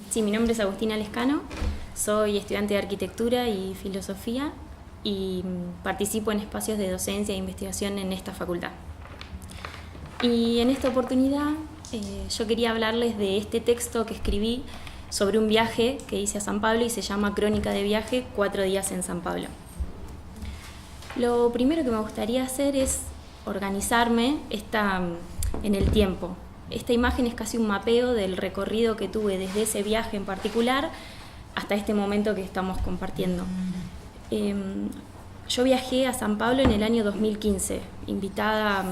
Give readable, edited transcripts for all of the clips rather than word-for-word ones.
Sí, mi nombre es Agustina Lescano, soy estudiante de Arquitectura y Filosofía y participo en espacios de docencia e investigación en esta facultad. Y en esta oportunidad yo quería hablarles de este texto que escribí sobre un viaje que hice a San Pablo y se llama Crónica de viaje, 4 días en San Pablo. Lo primero que me gustaría hacer es organizarme en el tiempo. Esta imagen es casi un mapeo del recorrido que tuve desde ese viaje en particular hasta este momento que estamos compartiendo. Yo viajé a San Pablo en el año 2015, invitada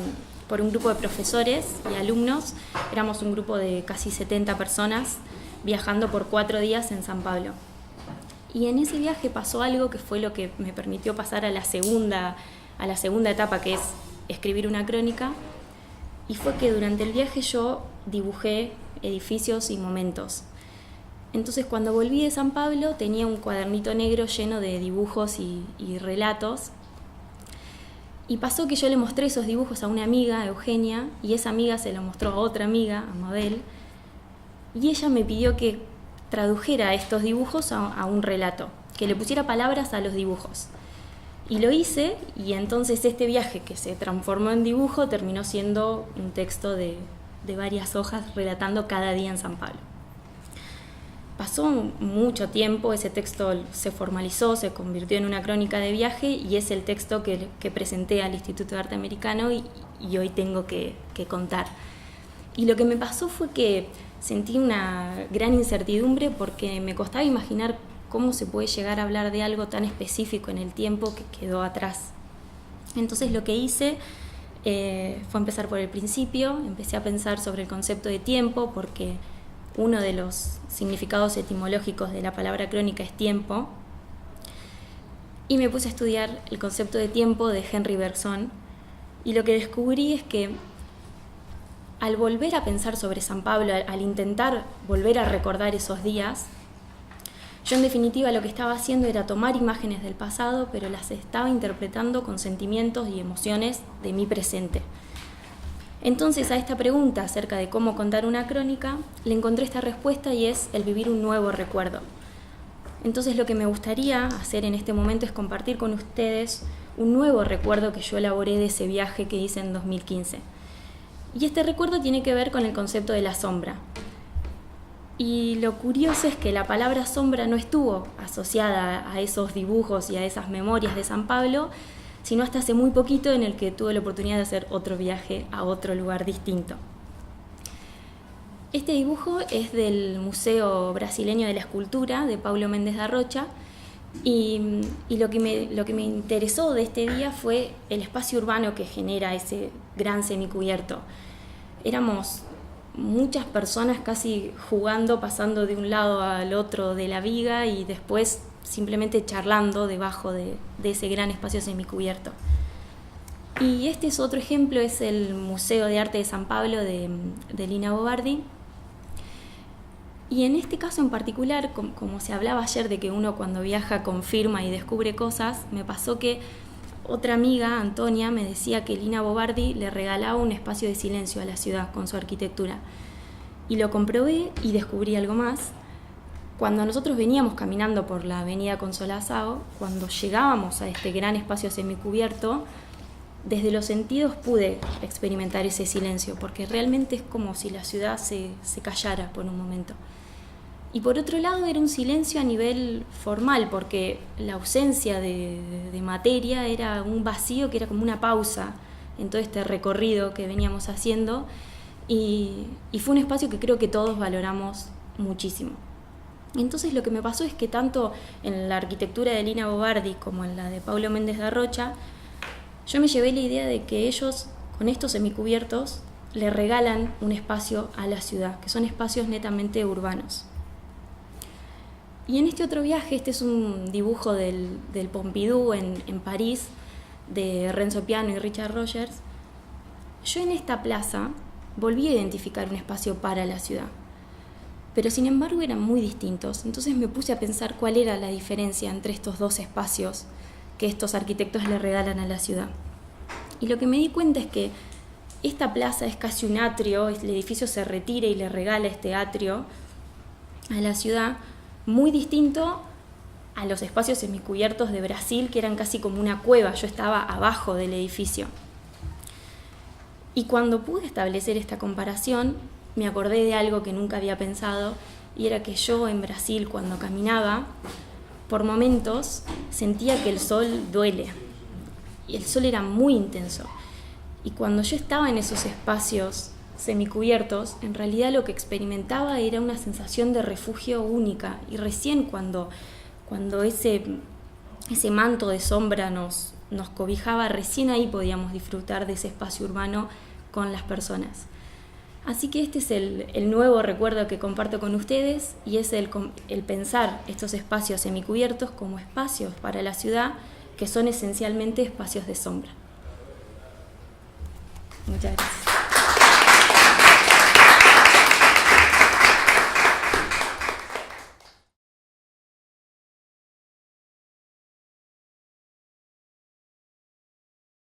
por un grupo de profesores y alumnos. Éramos un grupo de casi 70 personas viajando por 4 días en San Pablo. Y en ese viaje pasó algo que fue lo que me permitió pasar a la segunda etapa, que es escribir una crónica. Y fue que durante el viaje yo dibujé edificios y momentos. Entonces cuando volví de San Pablo tenía un cuadernito negro lleno de dibujos y relatos. Y pasó que yo le mostré esos dibujos a una amiga, Eugenia, y esa amiga se los mostró a otra amiga, a Mabel. Y ella me pidió que tradujera estos dibujos a un relato, que le pusiera palabras a los dibujos. Y lo hice, y entonces este viaje que se transformó en dibujo terminó siendo un texto de varias hojas relatando cada día en San Pablo. Pasó mucho tiempo, ese texto se formalizó, se convirtió en una crónica de viaje y es el texto que presenté al Instituto de Arte Americano y hoy tengo que contar. Y lo que me pasó fue que sentí una gran incertidumbre porque me costaba imaginar cómo se puede llegar a hablar de algo tan específico en el tiempo que quedó atrás. Entonces lo que hice fue empezar por el principio, empecé a pensar sobre el concepto de tiempo, porque uno de los significados etimológicos de la palabra crónica es tiempo, y me puse a estudiar el concepto de tiempo de Henri Bergson, y lo que descubrí es que al volver a pensar sobre San Pablo, al intentar volver a recordar esos días, yo en definitiva lo que estaba haciendo era tomar imágenes del pasado, pero las estaba interpretando con sentimientos y emociones de mi presente. Entonces a esta pregunta acerca de cómo contar una crónica, le encontré esta respuesta y es el vivir un nuevo recuerdo. Entonces lo que me gustaría hacer en este momento es compartir con ustedes un nuevo recuerdo que yo elaboré de ese viaje que hice en 2015. Y este recuerdo tiene que ver con el concepto de la sombra. Y lo curioso es que la palabra sombra no estuvo asociada a esos dibujos y a esas memorias de San Pablo, sino hasta hace muy poquito en el que tuve la oportunidad de hacer otro viaje a otro lugar distinto. Este dibujo es del Museo Brasileño de la Escultura de Paulo Mendes da Rocha y lo que me interesó de este día fue el espacio urbano que genera ese gran semicubierto. Éramos muchas personas casi jugando, pasando de un lado al otro de la viga y después simplemente charlando debajo de ese gran espacio semicubierto. Y este es otro ejemplo, es el Museo de Arte de San Pablo de Lina Bobardi. Y en este caso en particular, como se hablaba ayer de que uno cuando viaja confirma y descubre cosas, me pasó que otra amiga, Antonia, me decía que Lina Bobardi le regalaba un espacio de silencio a la ciudad con su arquitectura. Y lo comprobé y descubrí algo más. Cuando nosotros veníamos caminando por la avenida Consolazao, cuando llegábamos a este gran espacio semicubierto, desde los sentidos pude experimentar ese silencio, porque realmente es como si la ciudad se callara por un momento. Y por otro lado era un silencio a nivel formal, porque la ausencia de materia era un vacío que era como una pausa en todo este recorrido que veníamos haciendo y fue un espacio que creo que todos valoramos muchísimo. Entonces lo que me pasó es que tanto en la arquitectura de Lina Bobardi como en la de Paulo Mendes da Rocha, yo me llevé la idea de que ellos con estos semicubiertos le regalan un espacio a la ciudad, que son espacios netamente urbanos. Y en este otro viaje, este es un dibujo del Pompidou en París, de Renzo Piano y Richard Rogers, yo en esta plaza volví a identificar un espacio para la ciudad, pero sin embargo eran muy distintos. Entonces me puse a pensar cuál era la diferencia entre estos dos espacios que estos arquitectos le regalan a la ciudad. Y lo que me di cuenta es que esta plaza es casi un atrio, el edificio se retira y le regala este atrio, a la ciudad, muy distinto a los espacios semicubiertos de Brasil, que eran casi como una cueva. Yo estaba abajo del edificio. Y cuando pude establecer esta comparación, me acordé de algo que nunca había pensado, y era que yo en Brasil, cuando caminaba, por momentos sentía que el sol duele. Y el sol era muy intenso. Y cuando yo estaba en esos espacios semicubiertos, en realidad lo que experimentaba era una sensación de refugio única. Y recién cuando ese manto de sombra nos cobijaba, recién ahí podíamos disfrutar de ese espacio urbano con las personas. Así que este es el nuevo recuerdo que comparto con ustedes, y es el pensar estos espacios semicubiertos como espacios para la ciudad, que son esencialmente espacios de sombra. Muchas gracias.